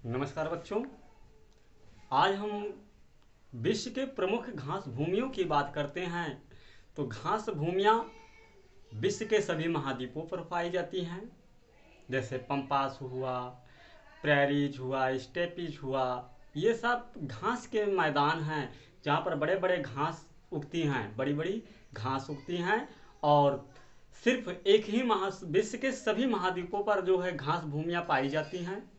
नमस्कार बच्चों। आज हम विश्व के प्रमुख घास भूमियों की बात करते हैं। तो घास भूमियाँ विश्व के सभी महाद्वीपों पर पाई जाती हैं, जैसे पंपास हुआ, प्रेरीज हुआ, स्टेपीज हुआ। ये सब घास के मैदान हैं जहाँ पर बड़े बड़े घास उगती हैं, बड़ी बड़ी घास उगती हैं। और सिर्फ एक ही विश्व के सभी महाद्वीपों पर जो है घास भूमियाँ पाई जाती हैं।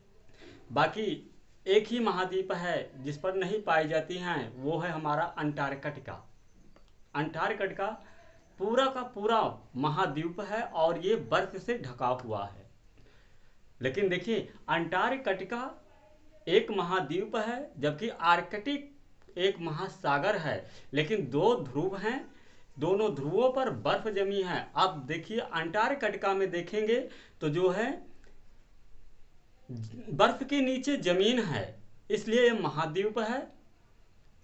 बाकी एक ही महाद्वीप है जिस पर नहीं पाई जाती हैं, वो है हमारा अंटार्कटिका। अंटार्कटिका पूरा का पूरा महाद्वीप है और ये बर्फ से ढका हुआ है। लेकिन देखिए, अंटार्कटिका एक महाद्वीप है जबकि आर्कटिक एक महासागर है। लेकिन दो ध्रुव हैं, दोनों ध्रुवों पर बर्फ जमी है। अब देखिए, अंटार्कटिका में देखेंगे तो जो है बर्फ के नीचे जमीन है, इसलिए यह महाद्वीप है।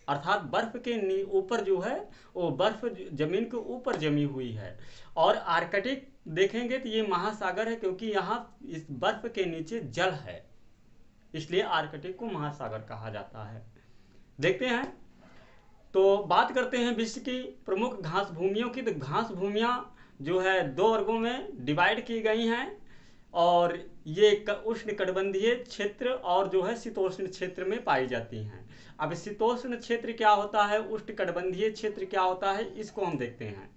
अर्थात बर्फ के ऊपर जो है वो बर्फ जमीन के ऊपर जमी हुई है। और आर्कटिक देखेंगे तो ये महासागर है, क्योंकि यहाँ इस बर्फ के नीचे जल है, इसलिए आर्कटिक को महासागर कहा जाता है। देखते हैं, तो बात करते हैं विश्व की प्रमुख घास भूमियों की। तो घास भूमियाँ जो है दो वर्गों में डिवाइड की गई हैं, और ये उष्णकटिबंधीय क्षेत्र और जो है शीतोष्ण क्षेत्र में पाई जाती हैं। अब शीतोष्ण क्षेत्र क्या होता है, उष्णकटिबंधीय क्षेत्र क्या होता है, इसको हम देखते हैं।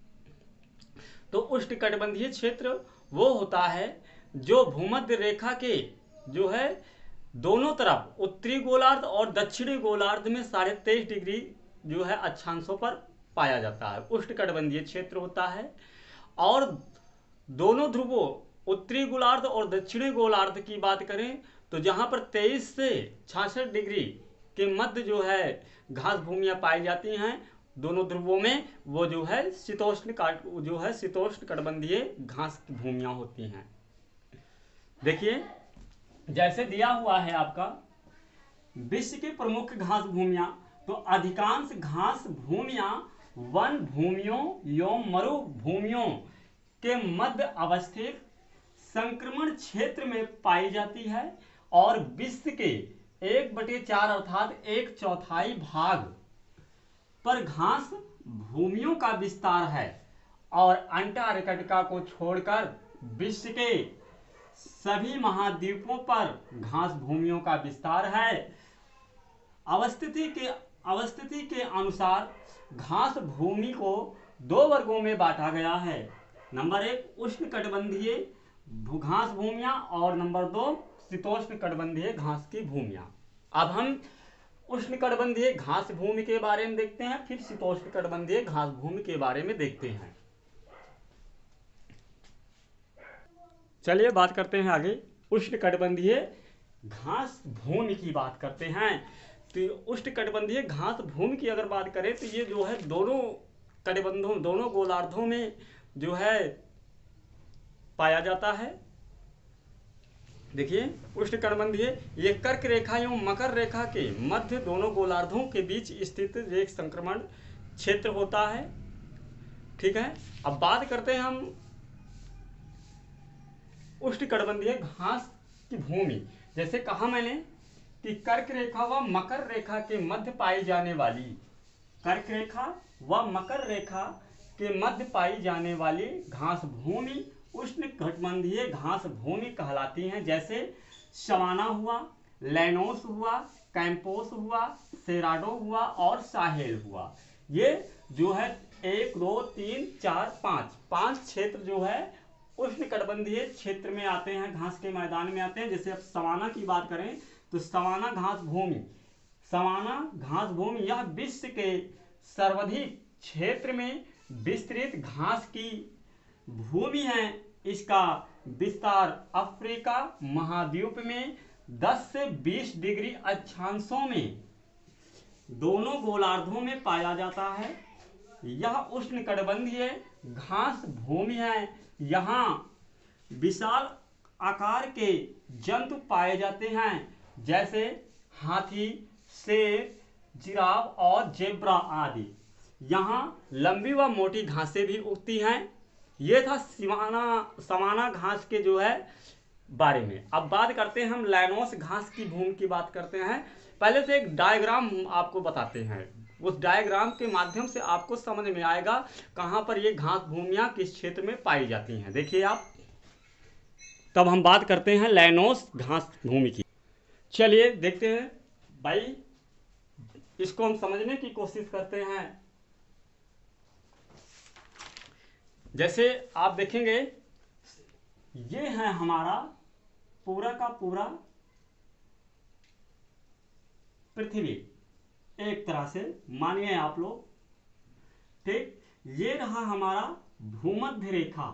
तो उष्णकटिबंधीय क्षेत्र वो होता है जो भूमध्य रेखा के जो है दोनों तरफ उत्तरी गोलार्ध और दक्षिणी गोलार्ध में 23.5 डिग्री जो है अक्षांशों पर पाया जाता है, उष्णकटिबंधीय क्षेत्र होता है। और दोनों ध्रुवों उत्तरी गोलार्ध और दक्षिणी गोलार्ध की बात करें तो जहां पर 23 से 66 डिग्री के मध्य जो है घास भूमियां पाई जाती हैं दोनों ध्रुवों में, वो जो है शीतोष्ण कटिबंधीय घास की भूमियां होती हैं। देखिए, जैसे दिया हुआ है आपका विश्व की प्रमुख घास भूमियां, तो अधिकांश घास भूमियां वन भूमियों एवं मरुभूमियों के मध्य अवस्थित संक्रमण क्षेत्र में पाई जाती है। और विश्व के 1/4 अर्थात 1/4 भाग पर घास भूमियों का विस्तार है। और अंटार्कटिका को छोड़कर विश्व के सभी महाद्वीपों पर घास भूमियों का विस्तार है। अवस्थिति के अनुसार घास भूमि को दो वर्गों में बांटा गया है। नंबर 1 उष्णकटिबंधीय घास भूमियां और नंबर 2 शीतोष्ण कटिबंधीय घास की भूमियां। अब हम उष्णकटिबंधीय घास भूमि के बारे में देखते हैं, फिर शीतोष्ण कटिबंधीय घास भूमि के बारे में देखते हैं। चलिए बात करते हैं आगे, उष्णकटिबंधीय घास भूमि की बात करते हैं। तो उष्णकटिबंधीय घास भूमि की अगर बात करें तो ये जो है दोनों कटिबंधों दोनों गोलार्धों में जो है पाया जाता है। देखिए, उष्णकटिबंधीय ये कर्क रेखा एवं मकर रेखा के मध्य दोनों गोलार्धों के बीच स्थित एक संक्रमण क्षेत्र होता है। ठीक है, अब बात करते हैं हम उष्णकटिबंधीय घास की भूमि। जैसे कहा मैंने कि कर्क रेखा व मकर रेखा के मध्य पाई जाने वाली कर्क रेखा व मकर रेखा के मध्य पाई जाने वाली घास भूमि उष्णकटिबंधीय घास भूमि कहलाती हैं। जैसे सवाना हुआ, लैनोस हुआ, कैंपोस हुआ, सेराडो हुआ और साहेल हुआ। ये जो है 1 2 3 4 5 क्षेत्र जो है उष्णकटिबंधीय क्षेत्र में आते हैं, घास के मैदान में आते हैं। जैसे अब सवाना की बात करें तो सवाना घास भूमि यह विश्व के सर्वाधिक क्षेत्र में विस्तृत घास की भूमि है। इसका विस्तार अफ्रीका महाद्वीप में 10 से 20 डिग्री अक्षांशों में दोनों गोलार्धों में पाया जाता है। यह उष्णकटिबंधीय घास भूमि है। यहाँ विशाल आकार के जंतु पाए जाते हैं, जैसे हाथी, शेर, जिराफ और जेब्रा आदि। यहाँ लंबी व मोटी घासें भी उगती हैं। ये था सवाना घास के जो है बारे में। अब बात करते हैं हम लैनोस घास की भूमि की बात करते हैं। पहले से एक डायग्राम हम आपको बताते हैं, उस डायग्राम के माध्यम से आपको समझ में आएगा कहाँ पर ये घास भूमियाँ किस क्षेत्र में पाई जाती हैं। देखिए आप, तब हम बात करते हैं लैनोस घास भूमि की। चलिए देखते हैं भाई, इसको हम समझने की कोशिश करते हैं। जैसे आप देखेंगे, ये है हमारा पूरा का पूरा पृथ्वी, एक तरह से मानिए आप लोग, ठीक। ये रहा हमारा भूमध्य रेखा,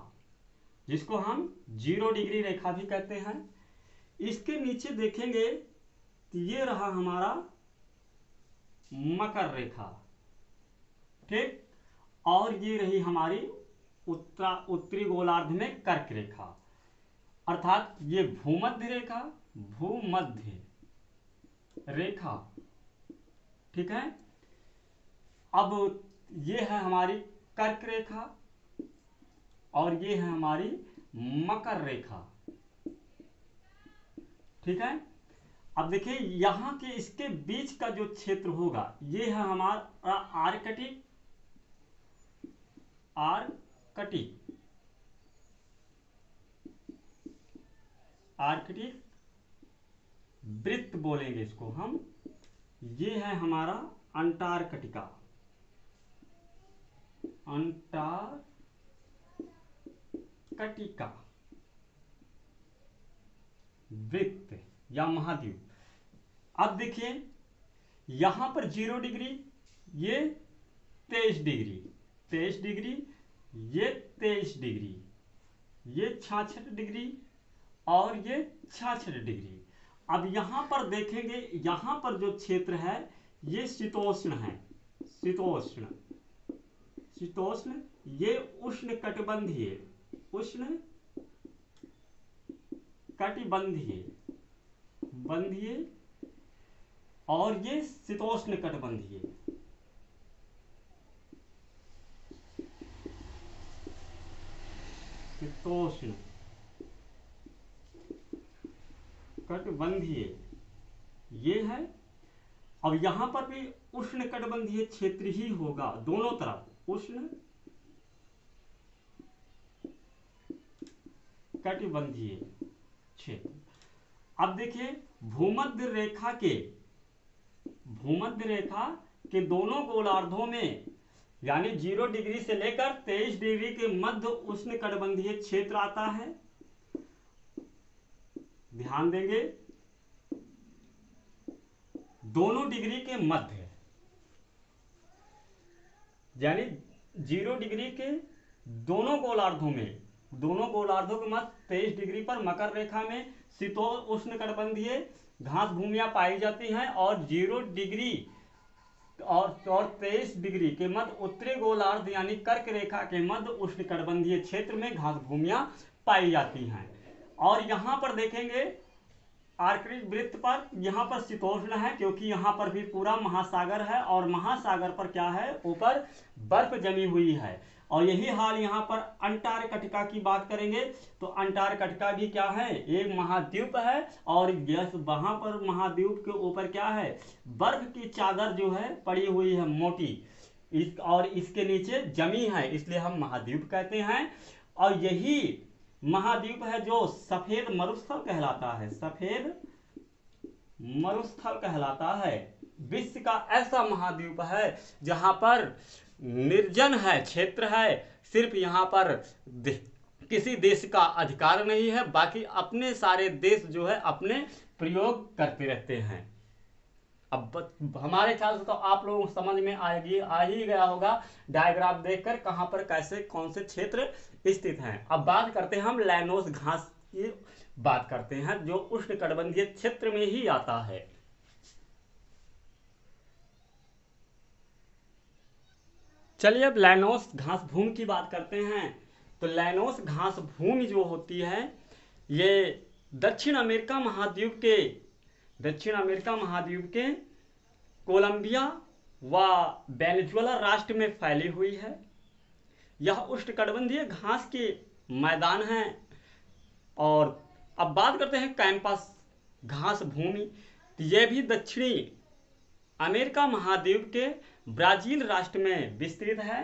जिसको हम 0 डिग्री रेखा भी कहते हैं। इसके नीचे देखेंगे तो ये रहा हमारा मकर रेखा, ठीक। और ये रही हमारी उत्तरी गोलार्ध में कर्क रेखा, अर्थात ये भूमध्य रेखा, भूमध्य रेखा, ठीक है। अब ये है हमारी कर्क रेखा और ये है हमारी मकर रेखा, ठीक है। अब देखिए यहां के इसके बीच का जो क्षेत्र होगा ये है हमारा आर्कटिक, आर्कटिक वृत्त बोलेंगे इसको हम। ये है हमारा अंटार्कटिका, वृत्त या महाद्वीप। अब देखिए यहां पर 0 डिग्री, ये 23 डिग्री, 23 डिग्री, ये 23 डिग्री, ये 66 डिग्री और ये 66 डिग्री। अब यहां पर देखेंगे, यहां पर जो क्षेत्र है ये शीतोष्ण है, शीतोष्ण, ये उष्ण कटिबंधीय, बंधीय और ये शीतोष्ण कटिबंधीय, शीतोष्ण कटिबंधीय ये है। अब यहां पर भी उष्ण कटिबंधीय क्षेत्र ही होगा, दोनों तरफ उष्ण कटिबंधीय क्षेत्र। अब देखिए भूमध्य रेखा के दोनों गोलार्धों में, यानी 0 डिग्री से लेकर 23 डिग्री के मध्य उष्ण कटिबंधीय क्षेत्र आता है। ध्यान देंगे, दोनों डिग्री के मध्य, यानी 0 डिग्री के दोनों गोलार्धों के मध्य 23 डिग्री पर मकर रेखा में शीतोष्ण कटिबंधीय घास भूमियां पाई जाती हैं और 0 डिग्री और 23 डिग्री के मध्य उत्तरी गोलार्ध यानी कर्क रेखा के मध्य उष्ण कटिबंधीय क्षेत्र में घास भूमियां पाई जाती हैं। और यहां पर देखेंगे आर्कटिक वृत्त पर, यहाँ पर शीतोष्ण है क्योंकि यहाँ पर भी पूरा महासागर है और महासागर पर क्या है, ऊपर बर्फ जमी हुई है। और यही हाल यहाँ पर अंटार्कटिका की बात करेंगे तो अंटार्कटिका भी क्या है, एक महाद्वीप है और वहां पर महाद्वीप के ऊपर क्या है, बर्फ की चादर जो है पड़ी हुई है मोटी, और इसके नीचे जमी है, इसलिए हम महाद्वीप कहते हैं। और यही महाद्वीप है जो सफेद मरुस्थल कहलाता है, सफेद मरुस्थल कहलाता है। विश्व का ऐसा महाद्वीप है जहां पर निर्जन है, क्षेत्र है, सिर्फ यहाँ पर किसी देश का अधिकार नहीं है, बाकी अपने सारे देश जो है अपने प्रयोग करते रहते हैं। अब हमारे ख्याल से तो आप लोगों को समझ में आ ही गया होगा डायग्राम देखकर कहां पर कैसे कौन से क्षेत्र स्थित हैं। अब बात करते हैं हम लैनोस घास की बात करते हैं जो उष्ण कटिबंधीय क्षेत्र में ही आता है। चलिए अब लैनोस घास भूमि की बात करते हैं। तो लैनोस घास भूमि जो होती है ये दक्षिण अमेरिका महाद्वीप के कोलंबिया व वेनेजुएला राष्ट्र में फैली हुई है। यह उष्णकटिबंधीय घास के मैदान हैं और अब बात करते हैं कैंपस घास भूमि। तो यह भी दक्षिणी अमेरिका महाद्वीप के ब्राजील राष्ट्र में विस्तृत है।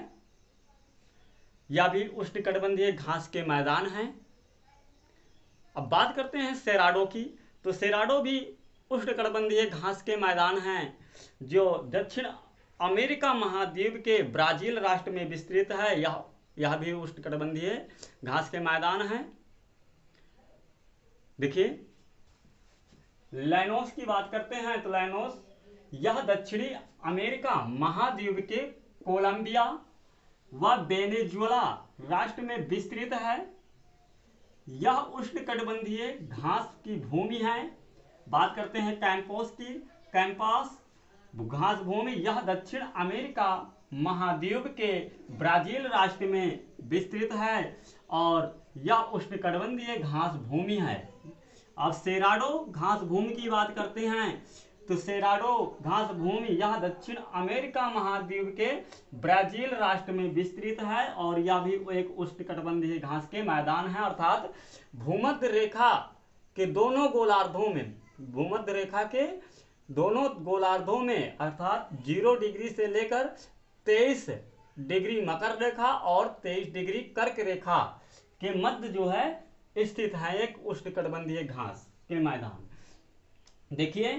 यह भी उष्णकटिबंधीय घास के मैदान हैं। अब बात करते हैं सेराडो की। तो सेराडो भी उष्णकटिबंधीय घास के मैदान हैं जो दक्षिण अमेरिका महाद्वीप के ब्राजील राष्ट्र में विस्तृत है। यह भी उष्णकटिबंधीय घास के मैदान हैं। देखिए लैनोस की बात करते हैं। तो लैनोस यह दक्षिणी अमेरिका महाद्वीप के कोलंबिया व वेनेजुएला राष्ट्र में विस्तृत है। यह उष्णकटिबंधीय घास की भूमि है। बात करते हैं कैंपस की। कैंपस घास भूमि यह दक्षिण अमेरिका महाद्वीप के ब्राजील राष्ट्र में विस्तृत है और यह उष्णकटिबंधीय घास भूमि है। अब सेराडो घास भूमि की बात करते हैं। तो सेराडो घास भूमि यह दक्षिण अमेरिका महाद्वीप के ब्राजील राष्ट्र में विस्तृत है और यह भी एक उष्णकटिबंधीय घास के मैदान है। अर्थात भूमध्य रेखा के दोनों गोलार्धों में, भूमध्य रेखा के दोनों गोलार्धों में अर्थात 0 डिग्री से लेकर 23 डिग्री मकर रेखा और 23 डिग्री कर्क रेखा के मध्य जो है स्थित है एक उष्णकटिबंधीय घास के मैदान। देखिए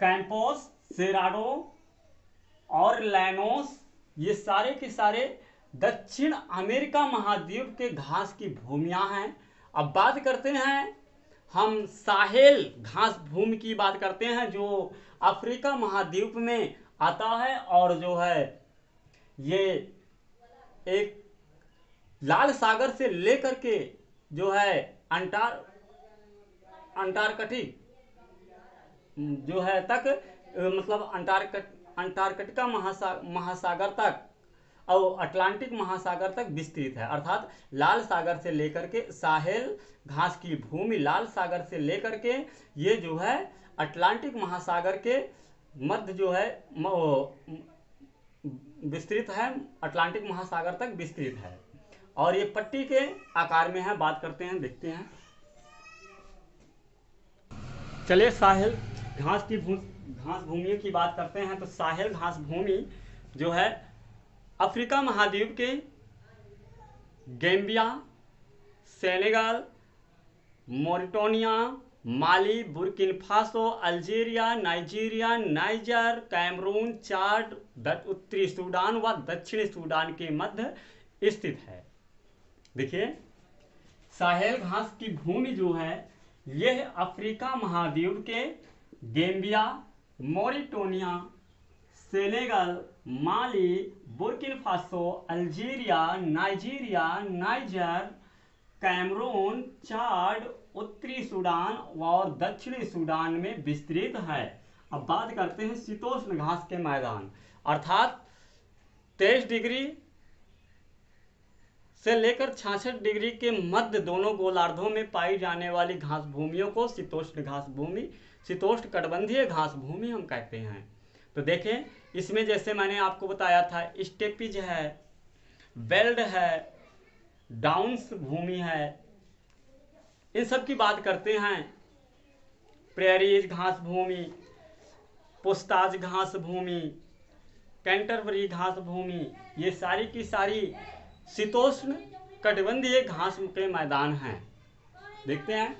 कैंपस, सेराडो और लैनोस ये सारे के सारे दक्षिण अमेरिका महाद्वीप के घास की भूमियां हैं। अब बात करते हैं हम साहेल घास भूमि की बात करते हैं जो अफ्रीका महाद्वीप में आता है और जो है ये एक लाल सागर से लेकर के जो है अंटार्कटिक जो है तक मतलब अंटार्कटिका महासागर तक और अटलांटिक महासागर तक विस्तृत है। अर्थात लाल सागर से लेकर के साहेल घास की भूमि लाल सागर से लेकर के ये जो है अटलांटिक महासागर के मध्य जो है विस्तृत है, अटलांटिक महासागर तक विस्तृत है और ये पट्टी के आकार में है। बात करते हैं, देखते हैं। चलिए साहेल घास भूमि की बात करते हैं। तो साहेल घास भूमि जो है अफ्रीका महाद्वीप के Gambia, Senegal, Mauritania, Mali, Burkina Faso, Algeria, Nigeria, Niger, Cameroon, Chad, उत्तरी सूडान व दक्षिणी सूडान के मध्य स्थित है। देखिए साहेल घास की भूमि जो है यह अफ्रीका महाद्वीप के Gambia, Mauritania, Senegal, Mali, Burkina Faso, Algeria, Nigeria, Niger, Cameroon, Chad, उत्तरी सूडान और दक्षिणी सूडान में विस्तृत है। अब बात करते हैं शीतोष्ण घास के मैदान। अर्थात 23 डिग्री से लेकर 66 डिग्री के मध्य दोनों गोलार्धों में पाई जाने वाली घास भूमियों को शीतोष्ण घास भूमि, शीतोष्ण कटिबंधीय घास भूमि हम कहते हैं। तो देखें इसमें जैसे मैंने आपको बताया था स्टेपिज है, वेल्ड है, डाउन्स भूमि है, इन सब की बात करते हैं। प्रेरीज घास भूमि, पुस्ताज घास भूमि, कैंटरबरी घास भूमि, ये सारी की सारी शीतोष्ण कटिबंधीय घास के मैदान हैं। देखते हैं,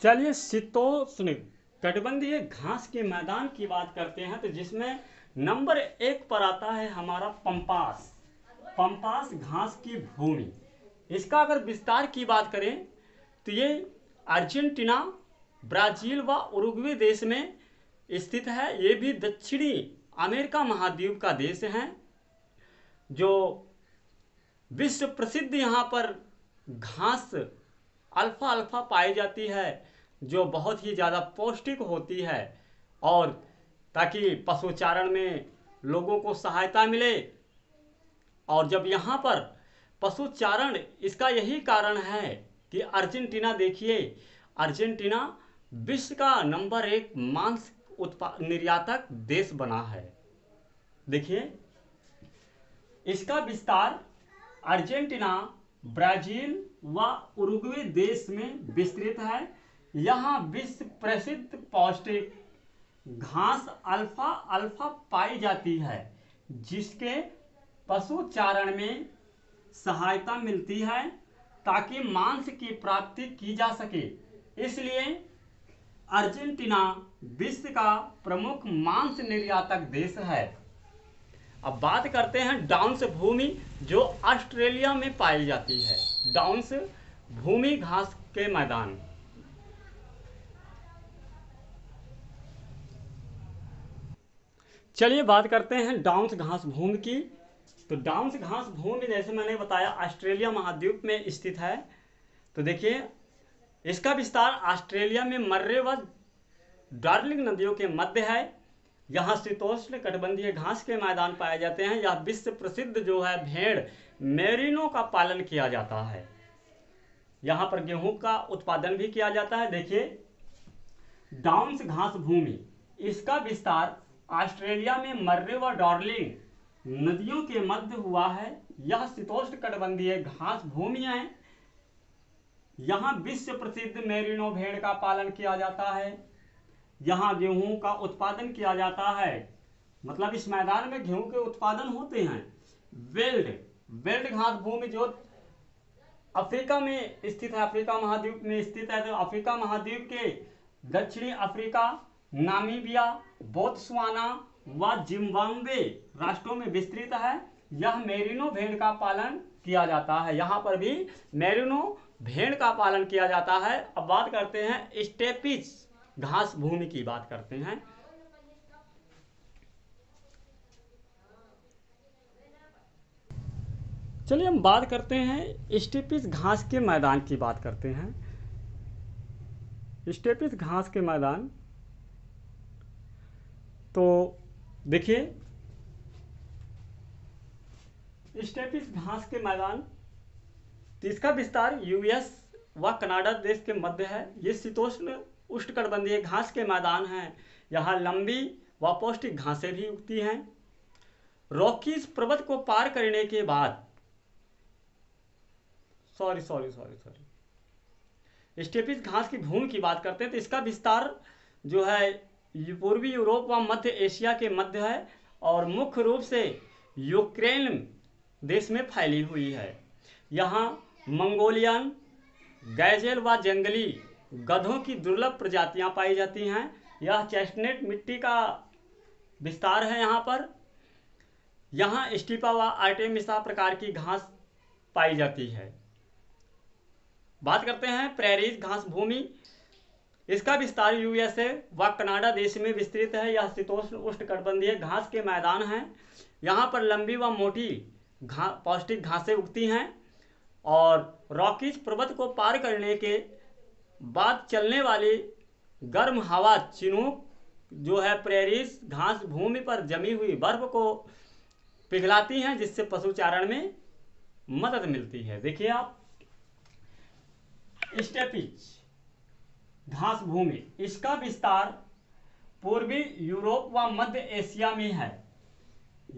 चलिए शीतोष्ण कटिबंधीय घास के मैदान की बात करते हैं। तो जिसमें नंबर 1 पर आता है हमारा पंपास घास की भूमि। इसका अगर विस्तार की बात करें तो ये अर्जेंटीना, ब्राजील व उरुग्वे देश में स्थित है। ये भी दक्षिणी अमेरिका महाद्वीप का देश है जो विश्व प्रसिद्ध यहाँ पर घास अल्फा पाई जाती है जो बहुत ही ज़्यादा पौष्टिक होती है और ताकि पशुचारण में लोगों को सहायता मिले। और जब यहाँ पर पशुचारण, इसका यही कारण है कि अर्जेंटीना, देखिए अर्जेंटीना विश्व का नंबर 1 मांस निर्यातक देश बना है। देखिए इसका विस्तार अर्जेंटीना ब्राजील व उरुग्वे देश में विस्तृत है। यहाँ विश्व प्रसिद्ध पौष्टिक घास अल्फा अल्फा पाई जाती है, जिसके पशु चारण में सहायता मिलती है ताकि मांस की प्राप्ति की जा सके। इसलिए अर्जेंटीना विश्व का प्रमुख मांस निर्यातक देश है। अब बात करते हैं डाउन्स भूमि जो ऑस्ट्रेलिया में पाई जाती है। डाउन्स भूमि घास के मैदान। चलिए बात करते हैं डाउन्स घास भूमि की। तो डाउन्स घास भूमि जैसे मैंने बताया ऑस्ट्रेलिया महाद्वीप में स्थित है। तो देखिए इसका विस्तार ऑस्ट्रेलिया में मर्रे व डार्लिंग नदियों के मध्य है। यहाँ शीतोष्ण कटिबंधीय घास के मैदान पाए जाते हैं। यह विश्व प्रसिद्ध जो है भेड़ मेरिनो का पालन किया जाता है। यहाँ पर गेहूं का उत्पादन भी किया जाता है। देखिए डाउन्स घास भूमि, इसका विस्तार ऑस्ट्रेलिया में मर्रे व डार्लिंग नदियों के मध्य हुआ है। यह शीतोष्ण कटिबंधीय घास भूमि है। यहाँ विश्व प्रसिद्ध मेरिनो भेड़ का पालन किया जाता है। यहाँ गेहूं का उत्पादन किया जाता है, मतलब इस मैदान में गेहूं के उत्पादन होते हैं। वेल्ड घास भूमि जो अफ्रीका में स्थित है, अफ्रीका महाद्वीप में स्थित है। तो अफ्रीका महाद्वीप के दक्षिणी अफ्रीका, नामीबिया, बोत्सवाना व जिम्बाब्वे राष्ट्रों में विस्तृत है। यह मेरिनो भेड़ का पालन किया जाता है। यहाँ पर भी मेरिनो भेड़ का पालन किया जाता है। अब बात करते हैं स्टेपिस घास भूमि की बात करते हैं। चलिए हम बात करते हैं स्टेपिस घास के मैदान की बात करते हैं। स्टेपिस घास के मैदान, तो देखिए स्टेपिस घास के मैदान, इसका विस्तार यूएस व कनाडा देश के मध्य है। ये शीतोष्ण उष्णकटिबंधीय घास के मैदान हैं। यहाँ लंबी व पौष्टिक घासें भी उगती हैं। रॉकीज पर्वत को पार करने के बाद स्टेपिस घास की भूमि की बात करते हैं। तो इसका विस्तार जो है पूर्वी यूरोप व मध्य एशिया के मध्य है और मुख्य रूप से यूक्रेन देश में फैली हुई है। यहाँ मंगोलियन, गैजेल व जंगली गधों की दुर्लभ प्रजातियां पाई जाती हैं। यह चेस्टनट मिट्टी का विस्तार है। यहाँ पर स्टीपा व आर्टेमिसा प्रकार की घास पाई जाती है। बात करते हैं प्रेरीज घास भूमि, इसका विस्तार यूएसए व कनाडा देश में विस्तृत है। यह शीतोष्ण उष्णकटिबंधीय घास के मैदान हैं। यहाँ पर लंबी व मोटी पौष्टिक घासें उगती हैं और रॉकीज पर्वत को पार करने के बाद चलने वाली गर्म हवा चिनूक जो है प्रेरीज घास भूमि पर जमी हुई बर्फ को पिघलाती हैं, जिससे पशुचारण में मदद मिलती है। देखिए आप स्टेपिस घास भूमि, इसका विस्तार पूर्वी यूरोप व मध्य एशिया में है।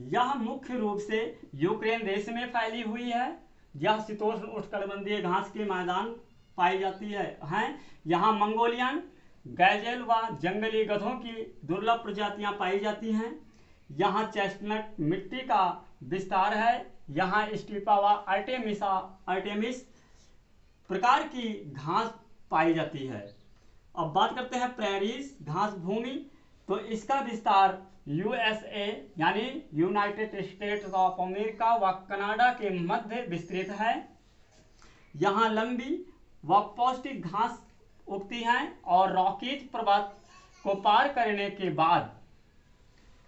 यह मुख्य रूप से यूक्रेन देश में फैली हुई है। यह शीतोष्ण उष्णकटिबंधीय घास के मैदान पाई जाती हैं। यहाँ मंगोलियन, गैजेल व जंगली गधों की दुर्लभ प्रजातियां पाई जाती हैं। यहाँ चेस्टनट मिट्टी का विस्तार है। यहाँ स्टीपा व आर्टेमिस प्रकार की घास पाई जाती है। अब बात करते हैं प्रेरीज घास भूमि, तो इसका विस्तार यूएसए यानी यूनाइटेड स्टेट्स ऑफ अमेरिका व कनाडा के मध्य विस्तृत है। यहाँ लंबी व पौष्टिक घास उगती हैं और रॉकीज पर्वत को पार करने के बाद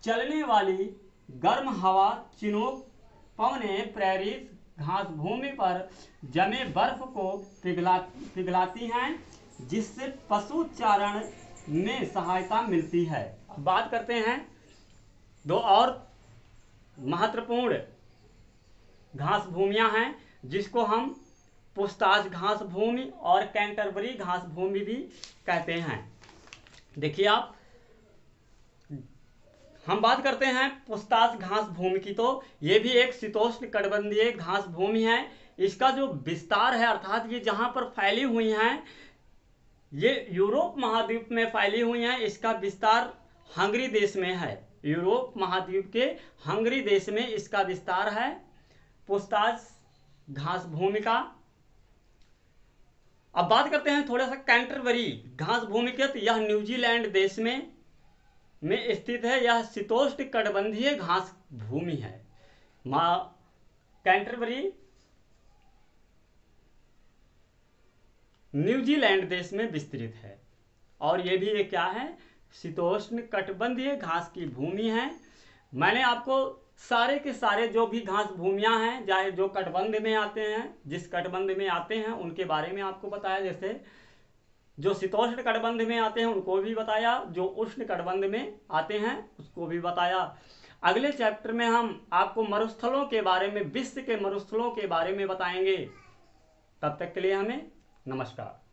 चलने वाली गर्म हवा चिनूक पवने प्रेरीज घास भूमि पर जमे बर्फ को पिघलाती हैं, जिससे पशु चारण में सहायता मिलती है। बात करते हैं दो और महत्वपूर्ण घास भूमियां हैं, जिसको हम पुस्ताज घास भूमि और कैंटरबरी घास भूमि भी कहते हैं। देखिए आप हम बात करते हैं पुस्ताश घास भूमि की, तो ये भी एक शीतोष्ण कटिबंधीय घास भूमि है। इसका जो विस्तार है, अर्थात ये जहां पर फैली हुई हैं, ये यूरोप महाद्वीप में फैली हुई हैं। इसका विस्तार हंगरी देश में है, यूरोप महाद्वीप के हंगरी देश में इसका विस्तार है पुस्ताश घास भूमि का। अब बात करते हैं थोड़ा सा कैंटरबरी घास भूमि के, तो यह न्यूजीलैंड देश में स्थित है। यह शीतोष्ण कटिबंधीय घास भूमि है। कैंटरबरी न्यूजीलैंड देश में विस्तृत है, और ये भी एक क्या है, शीतोष्ण कटिबंधीय घास की भूमि है। मैंने आपको सारे के सारे जो भी घास भूमियां हैं, चाहे जो कटिबंध में आते हैं, जिस कटिबंध में आते हैं उनके बारे में आपको बताया। जैसे जो शीतोष्ण कटिबंध में आते हैं उनको भी बताया, जो उष्ण कटिबंध में आते हैं उसको भी बताया। अगले चैप्टर में हम आपको मरुस्थलों के बारे में, विश्व के मरुस्थलों के बारे में बताएंगे। तब तक के लिए हमें नमस्कार।